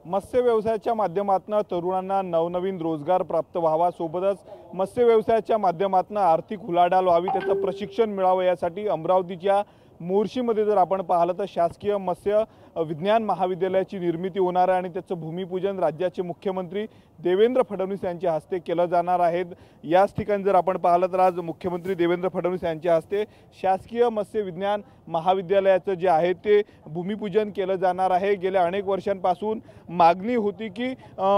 मत्स्य व्यवसायाच्या माध्यमातून तरुणांना नवनवीन रोजगार प्राप्त व्हावा, सोबतच मत्स्य व्यवसायाच्या माध्यमातून आर्थिक उलाढाल व्हावी, त्याचं प्रशिक्षण मिळावं यासाठी अमरावतीच्या मोर्शीमध्ये जर आपण पाहिलं तर शासकीय मत्स्य विज्ञान महाविद्यालयाची निर्मिती होणार आहे आणि त्याचं भूमिपूजन राज्याचे मुख्यमंत्री देवेंद्र फडणवीस यांच्या हस्ते केलं जाणार आहे। याच ठिकाणी जर आपण पाहिलं तर आज मुख्यमंत्री देवेंद्र फडणवीस यांच्या हस्ते शासकीय मत्स्य विज्ञान महाविद्यालयाचं जे आहे ते भूमिपूजन केलं जाणार आहे। गेल्या अनेक वर्षांपासून मागणी होती की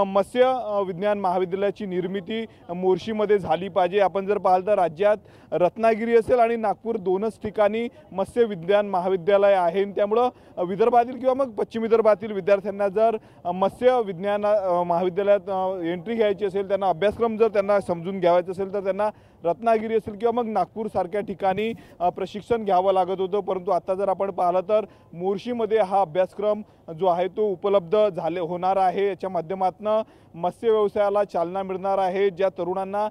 मत्स्य विज्ञान महाविद्यालयाची निर्मिती मोर्शीमध्ये झाली पाहिजे। आपण जर पाहिलं तर राज्यात रत्नागिरी असेल आणि नागपूर दोनच ठिकाणी मत्स्य विज्ञान महाविद्यालय आहे, त्यामुळे विदर्भातील किंवा मग पश्चिम विदर्भातील विद्यार्थ्यांना जर मत्स्य विज्ञान महाविद्यालयात एंट्री घ्यायची असेल, त्यांना अभ्यासक्रम जर त्यांना समजून घ्यायचा असेल तर त्यांना रत्नागिरी असेल किंवा मग नागपूर सारख्या ठिकाणी प्रशिक्षण घ्यावं लागत होतं। परंतु आता जर आपण पाहिलं तर मोर्शीमध्ये हा अभ्यासक्रम जो आहे तो उपलब्ध होणार आहे। याच्या माध्यमातून मत्स्य व्यवसायाला चालना मिळणार आहे। ज्या तरुणांना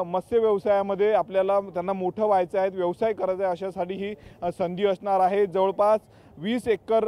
मत्स्य व्यवसायामध्ये आपल्याला त्यांना मोठं व्हायचं आहे, व्यवसाय करायचा आहे, अशासाठी ही संधी असणार आहे। जवळपास 20 एकर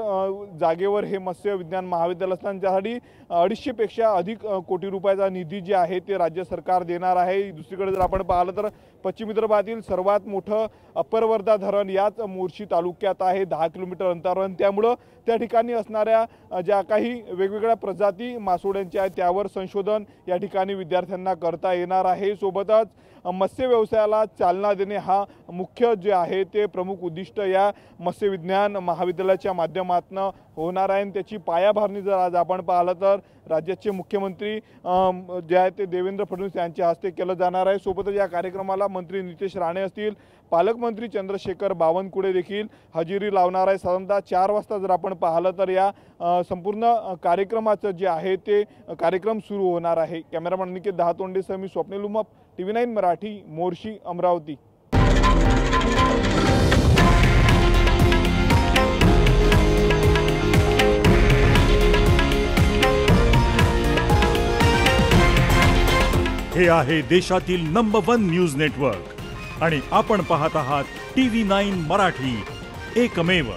जागेवर हे मत्स्य विज्ञान महाविद्यालय असताना त्यासाठी 250 पेक्षा अधिक कोटी रुपयाचा निधी जे आहे ते राज्य सरकार देणार आहे। दुसरीकडे जर आपण पाहिलं तर पश्चिम विदर्भातील सर्वात मोठं अप्पर वर्धा धरण याच मोर्शी तालुक्यात आहे, 10 किलोमीटर अंतरावर। त्यामुळे त्या ठिकाणी असणाऱ्या ज्या काही वेगवेगळ्या प्रजाती मासोळ्यांच्या आहेत त्यावर संशोधन या ठिकाणी विद्यार्थ्यांना करता येणार आहे। सोबतच मत्स्य व्यवसायाला चालना देणे हा मुख्य जे आहे ते प्रमुख उद्दिष्ट या मत्स्य विज्ञान महाविद्यालयाच्या माध्यमातून होणार आहे। त्याची पायाभरणी जर आज आपण पाहिलं तर राज्याचे मुख्यमंत्री जे आहे ते देवेंद्र फडणवीस यांच्या हस्ते केलं जाणार आहे। सोबतच या कार्यक्रमाला मंत्री नितेश राणे असतील, पालकमंत्री चंद्रशेखर बावनकुळे देखील हजेरी लावणार आहे। साधारणतः 4 वाजता जर आपण पाहिलं तर या संपूर्ण कार्यक्रमाचं जे आहे ते कार्यक्रम सुरू होणार आहे। कॅमेरामॅन निकेत दहातोंडेसह मी स्वप्नील उमप, TV9 मराठी, मोर्शी, अमरावती। हे आहे देशातील नंबर 1 न्यूज नेटवर्क आणि आपण पाहत आहात TV9 मराठी, एकमेव।